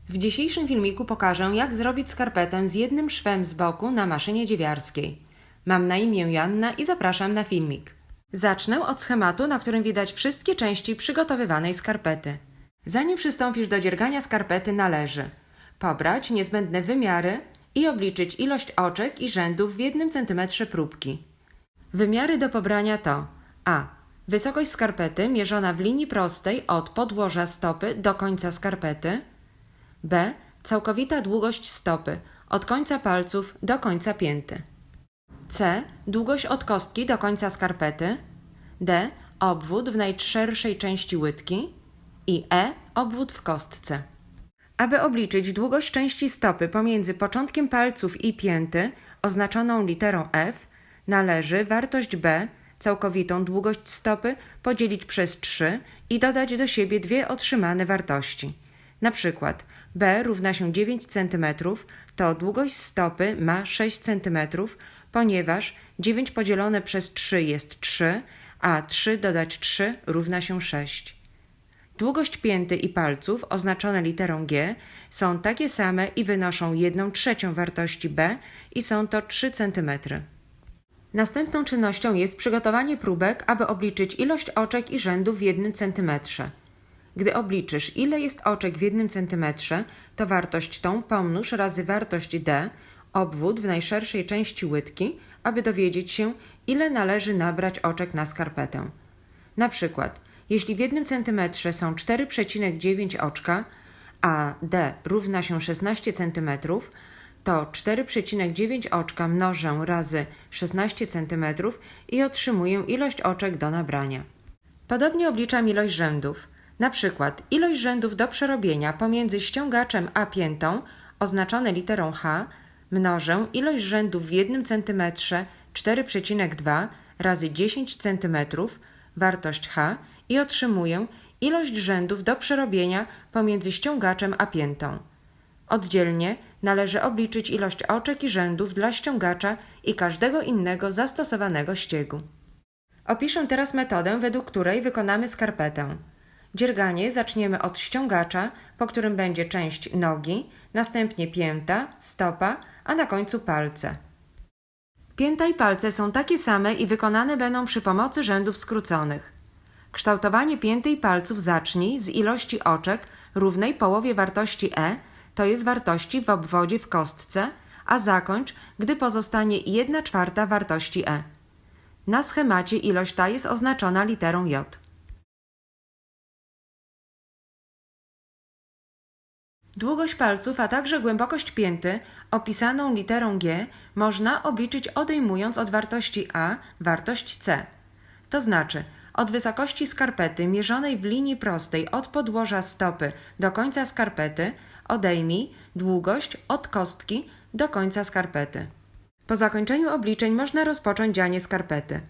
W dzisiejszym filmiku pokażę, jak zrobić skarpetę z jednym szwem z boku na maszynie dziewiarskiej. Mam na imię Joanna i zapraszam na filmik. Zacznę od schematu, na którym widać wszystkie części przygotowywanej skarpety. Zanim przystąpisz do dziergania skarpety, należy pobrać niezbędne wymiary i obliczyć ilość oczek i rzędów w 1 cm próbki. Wymiary do pobrania to a. Wysokość skarpety mierzona w linii prostej od podłoża stopy do końca skarpety. b. Całkowita długość stopy od końca palców do końca pięty. c. Długość od kostki do końca skarpety. d. Obwód w najszerszej części łydki. I e. Obwód w kostce. Aby obliczyć długość części stopy pomiędzy początkiem palców i pięty, oznaczoną literą F, należy wartość b, całkowitą długość stopy, podzielić przez 3 i dodać do siebie dwie otrzymane wartości. Na przykład b równa się 9 cm, to długość stopy ma 6 cm, ponieważ 9 podzielone przez 3 jest 3, a 3 dodać 3 równa się 6. Długość pięty i palców, oznaczone literą G, są takie same i wynoszą 1/3 wartości b i są to 3 cm. Następną czynnością jest przygotowanie próbek, aby obliczyć ilość oczek i rzędów w 1 cm. Gdy obliczysz, ile jest oczek w 1 cm, to wartość tą pomnóż razy wartość d, obwód w najszerszej części łydki, aby dowiedzieć się, ile należy nabrać oczek na skarpetę. Na przykład, jeśli w 1 cm są 4,9 oczka, a d równa się 16 cm, to 4,9 oczka mnożę razy 16 cm i otrzymuję ilość oczek do nabrania. Podobnie obliczam ilość rzędów. Na przykład ilość rzędów do przerobienia pomiędzy ściągaczem a piętą, oznaczone literą H, mnożę ilość rzędów w 1 cm 4,2 razy 10 cm, wartość H, i otrzymuję ilość rzędów do przerobienia pomiędzy ściągaczem a piętą. Oddzielnie należy obliczyć ilość oczek i rzędów dla ściągacza i każdego innego zastosowanego ściegu. Opiszę teraz metodę, według której wykonamy skarpetę. Dzierganie zaczniemy od ściągacza, po którym będzie część nogi, następnie pięta, stopa, a na końcu palce. Pięta i palce są takie same i wykonane będą przy pomocy rzędów skróconych. Kształtowanie pięty i palców zacznij z ilości oczek równej połowie wartości e, to jest wartości w obwodzie w kostce, a zakończ, gdy pozostanie 1/4 wartości e. Na schemacie ilość ta jest oznaczona literą J. Długość palców, a także głębokość pięty, opisaną literą G, można obliczyć odejmując od wartości A wartość C. To znaczy, od wysokości skarpety mierzonej w linii prostej od podłoża stopy do końca skarpety odejmij długość od kostki do końca skarpety. Po zakończeniu obliczeń można rozpocząć dzianie skarpety.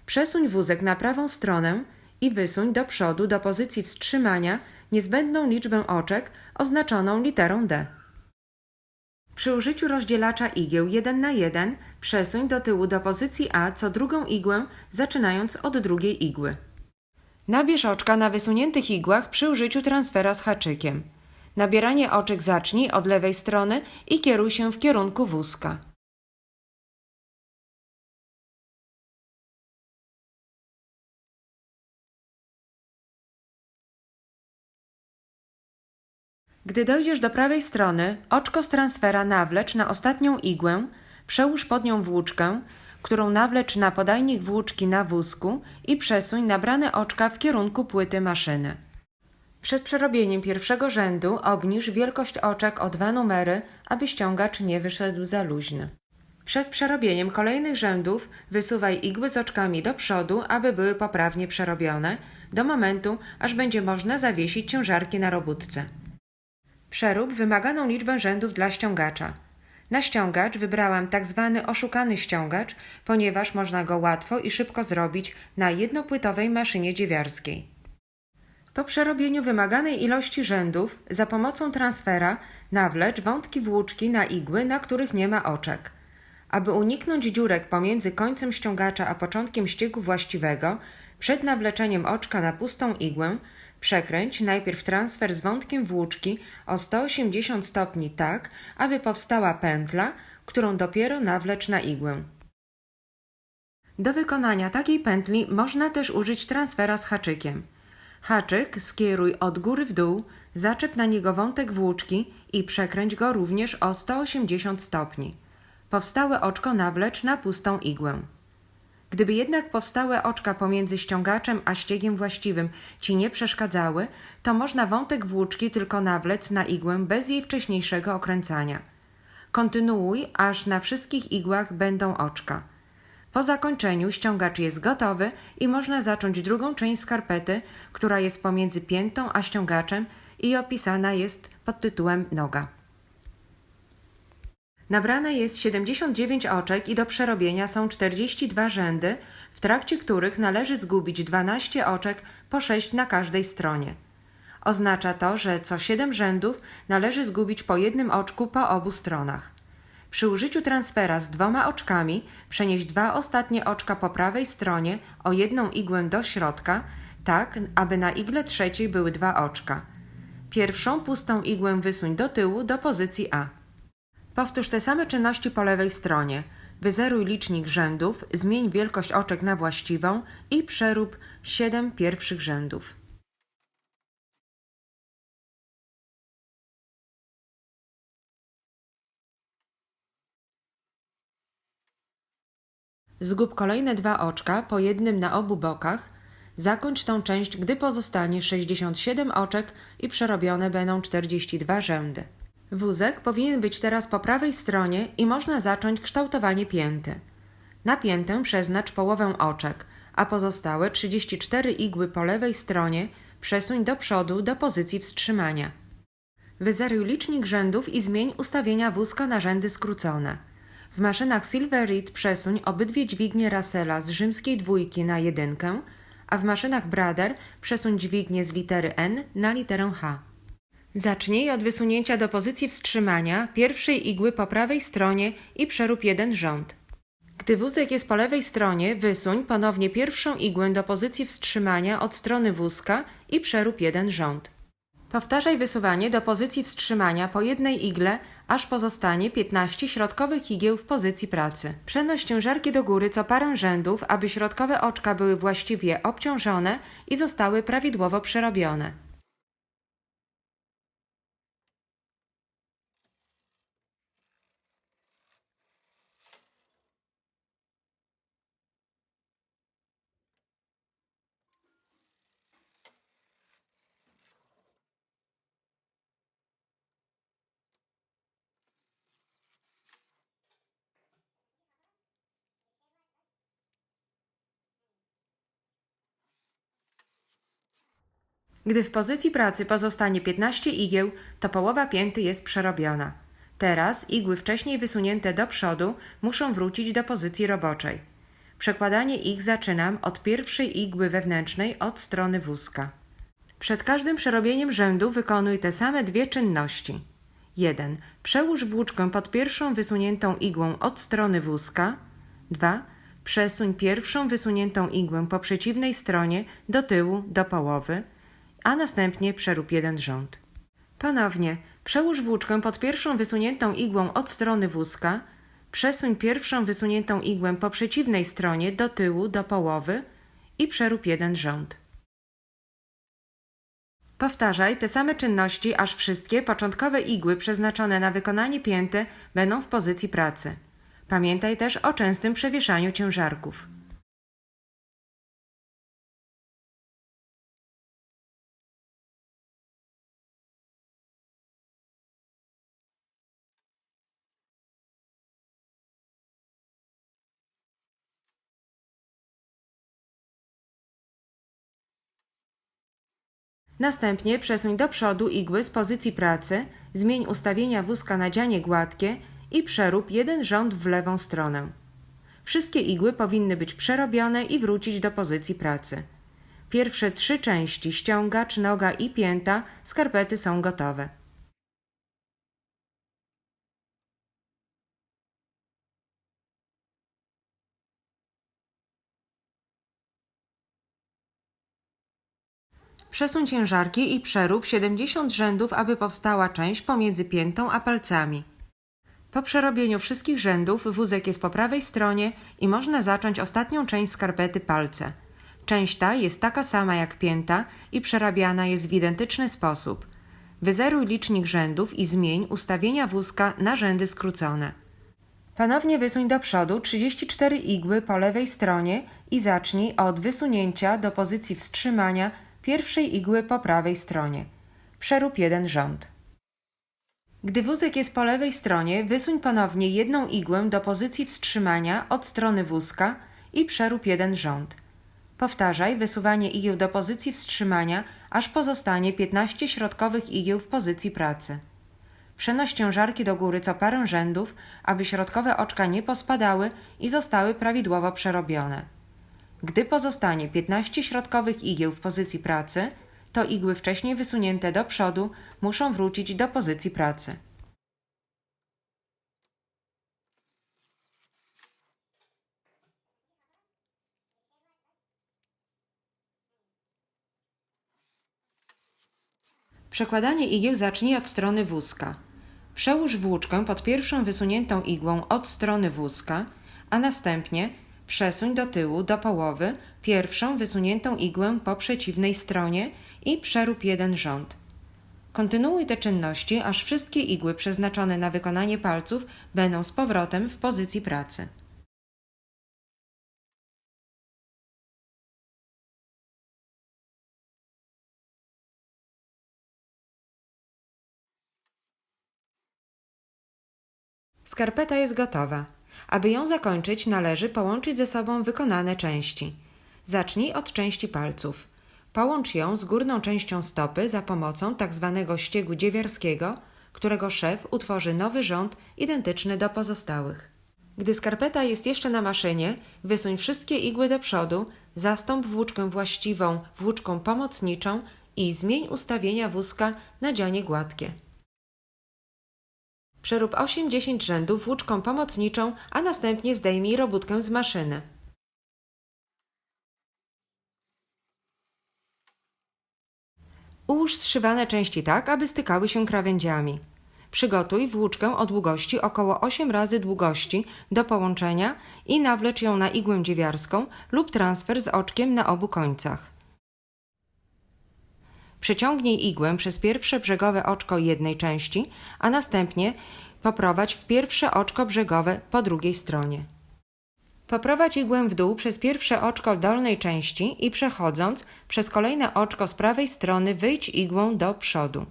Przesuń wózek na prawą stronę i wysuń do przodu do pozycji wstrzymania niezbędną liczbę oczek oznaczoną literą D. Przy użyciu rozdzielacza igieł 1:1 przesuń do tyłu do pozycji A co drugą igłę, zaczynając od drugiej igły. Nabierz oczka na wysuniętych igłach przy użyciu transfera z haczykiem. Nabieranie oczek zacznij od lewej strony i kieruj się w kierunku wózka. Gdy dojdziesz do prawej strony, oczko z transfera nawlecz na ostatnią igłę, przełóż pod nią włóczkę, którą nawlecz na podajnik włóczki na wózku i przesuń nabrane oczka w kierunku płyty maszyny. Przed przerobieniem pierwszego rzędu obniż wielkość oczek o 2 numery, aby ściągacz nie wyszedł za luźny. Przed przerobieniem kolejnych rzędów wysuwaj igły z oczkami do przodu, aby były poprawnie przerobione, do momentu, aż będzie można zawiesić ciężarki na robótce. Przerób wymaganą liczbę rzędów dla ściągacza. Na ściągacz wybrałam tzw. oszukany ściągacz, ponieważ można go łatwo i szybko zrobić na jednopłytowej maszynie dziewiarskiej. Po przerobieniu wymaganej ilości rzędów za pomocą transfera nawlecz wątki włóczki na igły, na których nie ma oczek. Aby uniknąć dziurek pomiędzy końcem ściągacza a początkiem ściegu właściwego, przed nawleczeniem oczka na pustą igłę Przekręć najpierw transfer z wątkiem włóczki o 180 stopni tak, aby powstała pętla, którą dopiero nawlecz na igłę. Do wykonania takiej pętli można też użyć transfera z haczykiem. Haczyk skieruj od góry w dół, zaczep na niego wątek włóczki i przekręć go również o 180 stopni. Powstałe oczko nawlecz na pustą igłę. Gdyby jednak powstałe oczka pomiędzy ściągaczem a ściegiem właściwym Ci nie przeszkadzały, to można wątek włóczki tylko nawlec na igłę bez jej wcześniejszego okręcania. Kontynuuj, aż na wszystkich igłach będą oczka. Po zakończeniu ściągacz jest gotowy i można zacząć drugą część skarpety, która jest pomiędzy piętą a ściągaczem i opisana jest pod tytułem noga. Nabrane jest 79 oczek i do przerobienia są 42 rzędy, w trakcie których należy zgubić 12 oczek po 6 na każdej stronie. Oznacza to, że co 7 rzędów należy zgubić po jednym oczku po obu stronach. Przy użyciu transfera z 2 oczkami przenieś 2 ostatnie oczka po prawej stronie o jedną igłę do środka, tak aby na igle trzeciej były 2 oczka. Pierwszą pustą igłę wysuń do tyłu do pozycji A. Powtórz te same czynności po lewej stronie. Wyzeruj licznik rzędów, zmień wielkość oczek na właściwą i przerób 7 pierwszych rzędów. Zgub kolejne 2 oczka, po jednym na obu bokach. Zakończ tą część, gdy pozostanie 67 oczek i przerobione będą 42 rzędy. Wózek powinien być teraz po prawej stronie i można zacząć kształtowanie pięty. Na piętę przeznacz połowę oczek, a pozostałe 34 igły po lewej stronie przesuń do przodu do pozycji wstrzymania. Wyzeruj licznik rzędów i zmień ustawienia wózka na rzędy skrócone. W maszynach Silver Reed przesuń obydwie dźwignie Russella z rzymskiej dwójki na 1, a w maszynach Brother przesuń dźwignię z litery N na literę H. Zacznij od wysunięcia do pozycji wstrzymania pierwszej igły po prawej stronie i przerób jeden rząd. Gdy wózek jest po lewej stronie, wysuń ponownie pierwszą igłę do pozycji wstrzymania od strony wózka i przerób jeden rząd. Powtarzaj wysuwanie do pozycji wstrzymania po jednej igle, aż pozostanie 15 środkowych igieł w pozycji pracy. Przenoś ciężarki do góry co parę rzędów, aby środkowe oczka były właściwie obciążone i zostały prawidłowo przerobione. Gdy w pozycji pracy pozostanie 15 igieł, to połowa pięty jest przerobiona. Teraz igły wcześniej wysunięte do przodu muszą wrócić do pozycji roboczej. Przekładanie ich zaczynam od pierwszej igły wewnętrznej od strony wózka. Przed każdym przerobieniem rzędu wykonuj te same 2 czynności. 1. Przełóż włóczkę pod pierwszą wysuniętą igłą od strony wózka. 2. Przesuń pierwszą wysuniętą igłę po przeciwnej stronie do tyłu do połowy, a następnie przerób jeden rząd. Ponownie, przełóż włóczkę pod pierwszą wysuniętą igłą od strony wózka, przesuń pierwszą wysuniętą igłę po przeciwnej stronie do tyłu do połowy i przerób jeden rząd. Powtarzaj te same czynności, aż wszystkie początkowe igły przeznaczone na wykonanie pięty będą w pozycji pracy. Pamiętaj też o częstym przewieszaniu ciężarków. Następnie przesuń do przodu igły z pozycji pracy, zmień ustawienia wózka na dzianie gładkie i przerób jeden rząd w lewą stronę. Wszystkie igły powinny być przerobione i wrócić do pozycji pracy. Pierwsze 3 części, ściągacz, noga i pięta, skarpety są gotowe. Przesuń ciężarki i przerób 70 rzędów, aby powstała część pomiędzy piętą a palcami. Po przerobieniu wszystkich rzędów wózek jest po prawej stronie i można zacząć ostatnią część skarpety palce. Część ta jest taka sama jak pięta i przerabiana jest w identyczny sposób. Wyzeruj licznik rzędów i zmień ustawienia wózka na rzędy skrócone. Ponownie wysuń do przodu 34 igły po lewej stronie i zacznij od wysunięcia do pozycji wstrzymania pierwszej igły po prawej stronie. Przerób jeden rząd. Gdy wózek jest po lewej stronie, wysuń ponownie jedną igłę do pozycji wstrzymania od strony wózka i przerób jeden rząd. Powtarzaj wysuwanie igieł do pozycji wstrzymania, aż pozostanie 15 środkowych igieł w pozycji pracy. Przenoś ciężarki do góry co parę rzędów, aby środkowe oczka nie pospadały i zostały prawidłowo przerobione. Gdy pozostanie 15 środkowych igieł w pozycji pracy, to igły wcześniej wysunięte do przodu muszą wrócić do pozycji pracy. Przekładanie igieł zacznij od strony wózka. Przełóż włóczkę pod pierwszą wysuniętą igłą od strony wózka, a następnie przesuń do tyłu do połowy pierwszą wysuniętą igłę po przeciwnej stronie i przerób jeden rząd. Kontynuuj te czynności, aż wszystkie igły przeznaczone na wykonanie palców będą z powrotem w pozycji pracy. Skarpeta jest gotowa. Aby ją zakończyć, należy połączyć ze sobą wykonane części. Zacznij od części palców. Połącz ją z górną częścią stopy za pomocą tzw. ściegu dziewiarskiego, którego szef utworzy nowy rząd identyczny do pozostałych. Gdy skarpeta jest jeszcze na maszynie, wysuń wszystkie igły do przodu, zastąp włóczkę właściwą włóczką pomocniczą i zmień ustawienia wózka na dzianie gładkie. Przerób 8-10 rzędów włóczką pomocniczą, a następnie zdejmij robótkę z maszyny. Ułóż zszywane części tak, aby stykały się krawędziami. Przygotuj włóczkę o długości około 8 razy długości do połączenia i nawlecz ją na igłę dziewiarską lub transfer z oczkiem na obu końcach. Przeciągnij igłę przez pierwsze brzegowe oczko jednej części, a następnie poprowadź w pierwsze oczko brzegowe po drugiej stronie. Poprowadź igłę w dół przez pierwsze oczko dolnej części i przechodząc przez kolejne oczko z prawej strony wyjdź igłą do przodu.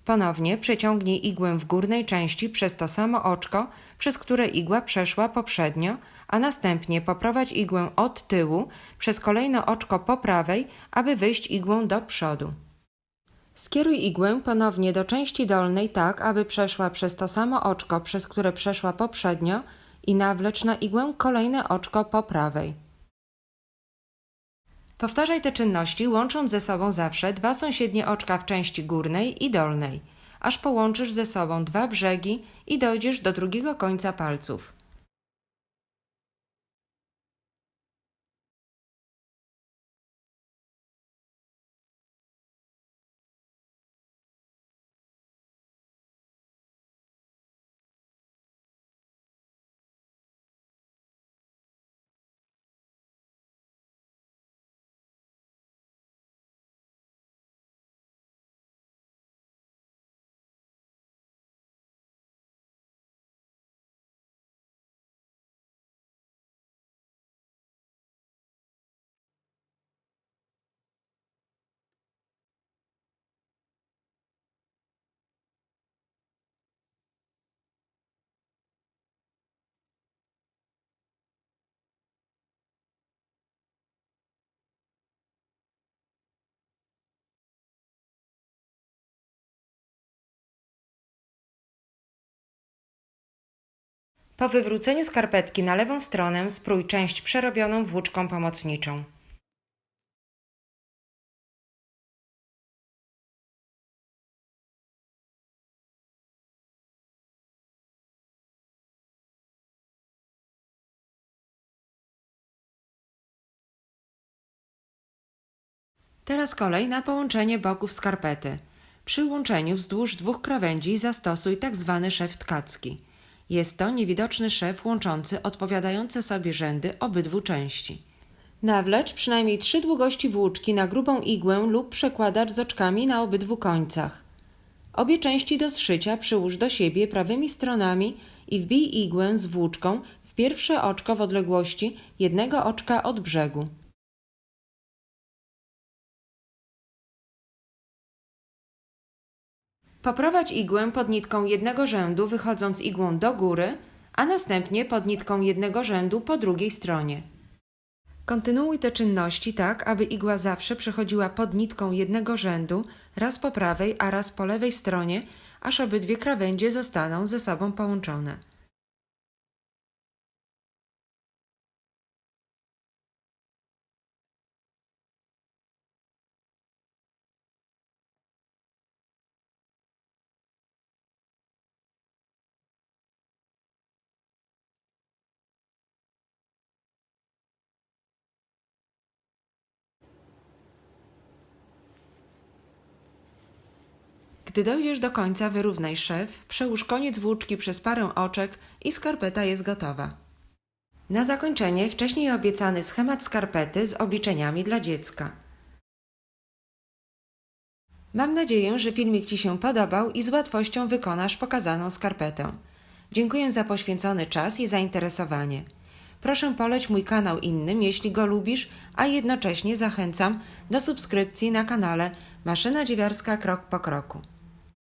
Ponownie przeciągnij igłę w górnej części przez to samo oczko, przez które igła przeszła poprzednio, a następnie poprowadź igłę od tyłu przez kolejne oczko po prawej, aby wyjść igłą do przodu. Skieruj igłę ponownie do części dolnej tak, aby przeszła przez to samo oczko, przez które przeszła poprzednio i nawlecz na igłę kolejne oczko po prawej. Powtarzaj te czynności, łącząc ze sobą zawsze dwa sąsiednie oczka w części górnej i dolnej, aż połączysz ze sobą dwa brzegi i dojdziesz do drugiego końca palców. Po wywróceniu skarpetki na lewą stronę sprój część przerobioną włóczką pomocniczą. Teraz kolej na połączenie boków skarpety. Przy łączeniu wzdłuż dwóch krawędzi zastosuj tzw. szef tkacki. Jest to niewidoczny szef łączący odpowiadające sobie rzędy obydwu części. Nawlecz przynajmniej 3 długości włóczki na grubą igłę lub przekładacz z oczkami na obydwu końcach. Obie części do zszycia przyłóż do siebie prawymi stronami i wbij igłę z włóczką w pierwsze oczko w odległości 1 oczka od brzegu. Poprowadź igłę pod nitką jednego rzędu, wychodząc igłą do góry, a następnie pod nitką jednego rzędu po drugiej stronie. Kontynuuj te czynności tak, aby igła zawsze przechodziła pod nitką jednego rzędu, raz po prawej, a raz po lewej stronie, aż obydwie krawędzie zostaną ze sobą połączone. Gdy dojdziesz do końca, wyrównaj szef, przełóż koniec włóczki przez parę oczek i skarpeta jest gotowa. Na zakończenie wcześniej obiecany schemat skarpety z obliczeniami dla dziecka. Mam nadzieję, że filmik Ci się podobał i z łatwością wykonasz pokazaną skarpetę. Dziękuję za poświęcony czas i zainteresowanie. Proszę poleć mój kanał innym, jeśli go lubisz, a jednocześnie zachęcam do subskrypcji na kanale Maszyna Dziewiarska Krok po Kroku.